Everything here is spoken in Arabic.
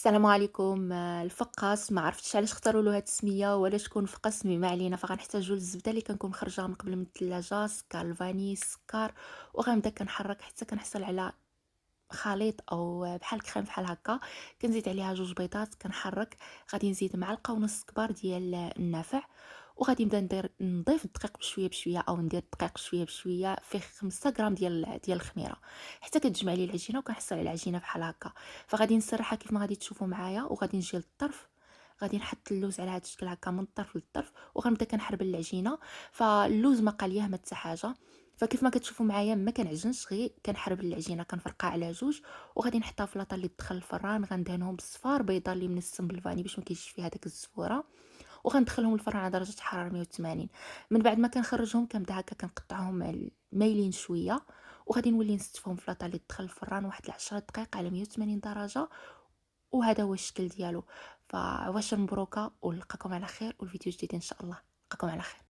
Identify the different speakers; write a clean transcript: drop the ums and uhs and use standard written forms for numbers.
Speaker 1: السلام عليكم. الفقاس ما عرفتش علاش اختاروا له هاد السميه ولا شكون فقس ما علينا، فغنحتاجوا للزبده اللي كنكون مخرجاها من قبل من الثلاجه، سكر الفاني، السكر، وغنبدا كنحرك حتى كنحصل على خليط او بحال كريم بحال هكا. كنزيد عليها جوج بيضات كنحرك. غادي نزيد معلقه ونص كبار ديال النافع، وغادي نبدا نضيف الدقيق بشويه بشويه او ندير الدقيق شويه بشويه فيه 5 غرام ديال الخميره حتى كتجمع لي العجينه وكنحصل على العجينه بحال هكا. فغادي نسرحها كيف ما غادي تشوفوا معايا وغادي نجي للطرف. غادي نحط اللوز على هذا الشكل هكا من الطرف للطرف وغنبدا كنحربل العجينه. فاللوز ما قال ما حتى حاجه. فكيف ما كتشوفوا معايا ما كنعجنش، غير كنحرب العجينه كنفرقها على جوج. وغادي نحطها في لاطه اللي تدخل الفران، غندهنهم بالصفار بيضه اللي منسم بالفاني باش ما كيجيش فيها داك الزفوره. وغندخلهم الفران على درجه حراره 180. من بعد ما كنخرجهم كنبدا هكا كنقطعهم مايلين شويه. وغادي نولي نستفهم في لاطه اللي تدخل الفران واحد 10 دقائق على 180 درجه. وهذا هو الشكل ديالو. فعواشر مبروكه ونلقاكم على خير والفيديو جديد ان شاء الله. نلقاكم على خير.